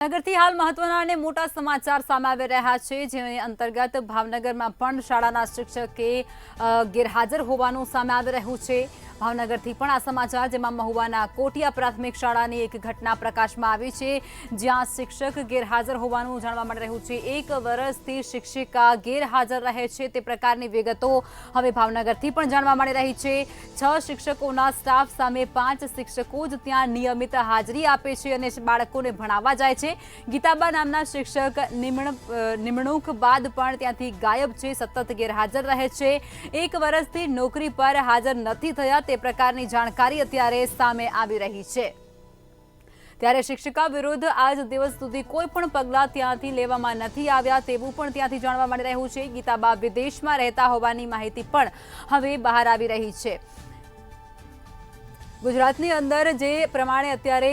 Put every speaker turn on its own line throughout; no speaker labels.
ભાવનગરથી હાલ મહત્વના અને મોટા સમાચાર સામે આવી રહ્યા છે, જેની અંતર્ગત ભાવનગરમાં પણ શાળાના શિક્ષકે ગેરહાજર હોવાનું સામે આવી રહ્યું છે। ભાવનગરથી પણ આ સમાચાર, જેમાં મહુવાના કોટિયા પ્રાથમિક શાળાની એક ઘટના પ્રકાશમાં આવી છે, જ્યાં શિક્ષક ગેરહાજર હોવાનું જાણવા મળી રહ્યું છે। 1 વર્ષથી શિક્ષિકા ગેરહાજર રહે છે તે પ્રકારની વિગતો હવે ભાવનગરથી પણ જાણવા મળી રહી છે। 6 શિક્ષકોના સ્ટાફ સામે 5 શિક્ષકો જ ત્યાં નિયમિત હાજરી આપે છે અને બાળકોને ભણાવવા જાય છે। ગીતાબા નામના શિક્ષક નિમણૂક બાદ પણ ત્યાંથી ગાયબ છે, સતત ગેરહાજર રહે છે। 1 વર્ષથી નોકરી પર હાજર નથી થયા તે પ્રકારની જાણકારી અત્યારે સામે આવી રહી છે। ત્યારે શિક્ષિકા વિરુદ્ધ આજ દિવસ સુધી કોઈ પણ પગલાં ત્યાંથી લેવામાં નથી આવ્યા તેવું પણ ત્યાંથી જાણવા મળી રહ્યું છે। ગીતાબા વિદેશમાં રહેતા હોવાની માહિતી પણ હવે બહાર આવી રહી છે। ગુજરાતની અંદર જે પ્રમાણે અત્યારે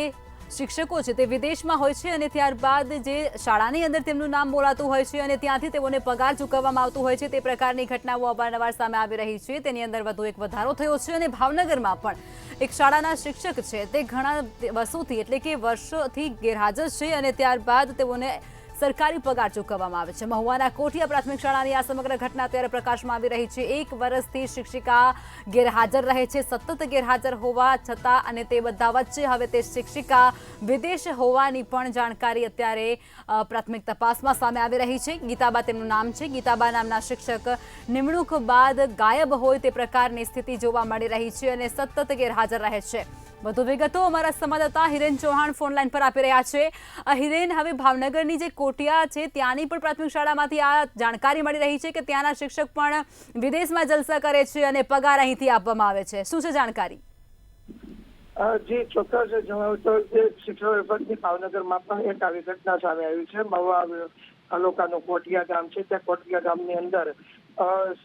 શિક્ષકો છે તે વિદેશમાં હોય છે અને ત્યારબાદ જે શાળાની અંદર તેમનું નામ બોલાતું હોય છે અને ત્યાંથી તેઓને પગાર ચૂકવવામાં આવતું હોય છે તે પ્રકારની ઘટનાઓ અવારનવાર સામે આવી રહી છે। તેની અંદર વધુ એક વધારો થયો છે અને ભાવનગરમાં પણ એક શાળાના શિક્ષક છે તે ઘણા વર્ષોથી એટલે કે વર્ષોથી ગેરહાજર છે અને ત્યારબાદ તેઓને સરકારી પગાર ચૂકવવામાં આવે છે। મહુવાના કોટિયા પ્રાથમિક શાળાની આ સમગ્ર ઘટના અત્યારે પ્રકાશમાં આવી રહી છે। 1 વર્ષથી શિક્ષિકા ગેરહાજર રહે છે, સતત ગેરહાજર હોવા છતાં અને તે બધા વચ્ચે હવે તે શિક્ષિકા વિદેશ હોવાની પણ જાણકારી અત્યારે પ્રાથમિક તપાસમાં સામે આવી રહી છે। ગીતાબા તેમનું નામ છે। ગીતાબા નામના શિક્ષક નિમણૂક બાદ ગાયબ હોય તે પ્રકારની સ્થિતિ જોવા મળી રહી છે અને સતત ગેરહાજર રહે છે। વધુ વિગતો અમારા સંવાદદાતા હિરેન ચૌહાણ ફોનલાઈન પર આપી રહ્યા છે। હિરેન, હવે ભાવનગરની જે કોટિયા છે ત્યાંની પણ પ્રાથમિક શાળામાંથી આ જાણકારી મળી રહી છે કે ત્યાંના શિક્ષક પણ વિદેશમાં જલસા કરે છે અને પગાર અહીંથી આપવામાં આવે છે, શું છે જાણકારી?
જી ચોક્કસ જણાવું તો જે શિક્ષણ વિભાગની ભાવનગરમાં પણ એક આવી ઘટના સામે આવી છે। મહુવા તાલુકાનું કોટિયા ગામ છે, ત્યાં કોટિયા ગામની અંદર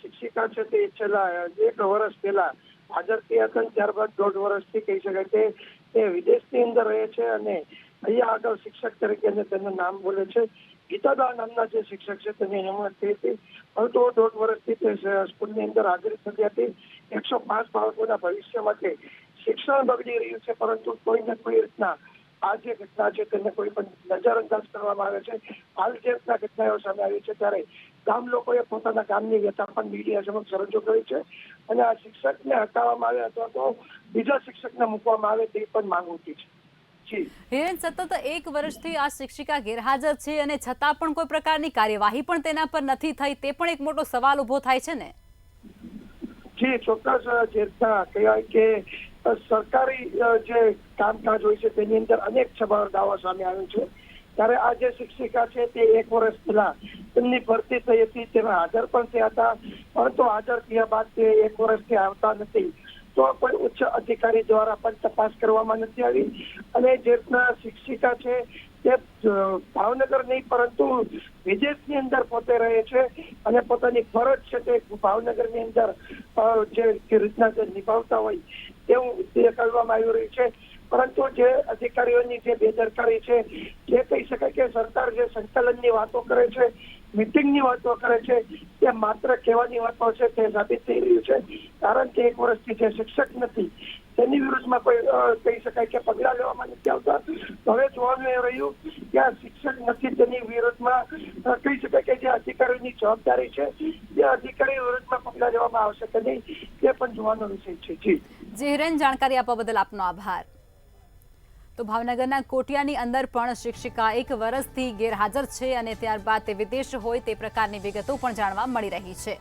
શિક્ષિકા છે તે છેલ્લા 1 વર્ષ પહેલા હાજર થયા હતા, ત્યારબાદ 1.5 વર્ષથી કહી શકાય કે તે વિદેશની અંદર રહે છે અને અહીંયા આગળ શિક્ષક તરીકે તેનું નામ બોલે છે। ગીતાબા નામના જે શિક્ષક છે તેની નિમણૂક થઈ હતી, પરંતુ 1.5 વર્ષથી તે સ્કૂલની અંદર હાજરી થતી હતી। 105 બાળકોના ભવિષ્ય માટે શિક્ષણ બગડી રહ્યું છે, પરંતુ કોઈ ને કોઈ રીતના આ જે ઘટના છે તેને કોઈ પણ નજરઅંદાજ કરવામાં આવે છે। હાલ જે રીતના ઘટનાઓ સામે આવી છે ત્યારે ગામ લોકોએ પોતાના ગામની વ્યથા પણ મીડિયા સમક્ષ રજૂ કરી છે અને આ શિક્ષકને હટાવવામાં આવે અથવા તો બીજા શિક્ષકને મૂકવામાં આવે તે પણ માંગ ઉઠી છે।
હિરેન, સતત 1 વર્ષથી આ શિક્ષિકા ગેરહાજર છે અને છતાં પણ કોઈ પ્રકારની કાર્યવાહી પણ તેના પર નથી થઈ, તે પણ એક મોટો સવાલ ઉભો થાય છે ને?
જી ચોક્કસ, જે રીતના કહેવાય કે સરકારી જે કામકાજ હોય છે તેની અંદર અનેક સવાલ દાવા સામે આવે છે, ત્યારે આ જે શિક્ષિકા છે તે 1 વર્ષ પહેલા તેમની ભરતી થઈ હતી, તેમાં હાજર પણ થયા હતા, પરંતુ હાજર થયા બાદ તે 1 વર્ષથી આવતા નથી, તો કોઈ ઉચ્ચ અધિકારી દ્વારા પણ તપાસ કરવામાં નથી આવી અને જે રીતના શિક્ષિકા છે તે ભાવનગર નહીં પરંતુ વિદેશની અંદર પોતે રહે છે અને પોતાની ફરજ છે તે ભાવનગરની અંદર જે રીતના નિભાવતા હોય તેવું તે કરવામાં આવી રહ્યું છે। પરંતુ જે અધિકારીઓની જે બેદરકારી છે, જે કહી શકાય કે સરકાર જે સંકલનની વાતો કરે છે, મીટિંગની વાતો કરે છે, તે માત્ર કહેવાની વાતો છે તે સાબિત થઈ રહ્યું છે। કારણ કે 1 વર્ષથી જે શિક્ષક નથી તેની વિરુદ્ધમાં કોઈ કહી શકાય કે પગલાં લેવામાં નથી આવતા, હવે જોવાનું એ રહ્યું કે આ શિક્ષક નથી તેની વિરુદ્ધમાં કહી શકાય કે જે અધિકારીઓની જવાબદારી છે તે અધિકારીઓ વિરુદ્ધમાં પગલાં લેવામાં આવશે કે નહીં તે પણ જોવાનો વિષય છે।
જી હિરેન, જાણકારી આપવા બદલ આપનો આભાર। તો ભાવનગરના કોટિયાની અંદર પણ શિક્ષિકા 1 વર્ષથી ગેરહાજર છે અને ત્યારબાદ તે વિદેશ હોય તે પ્રકારની વિગતો પણ જાણવા મળી રહી છે।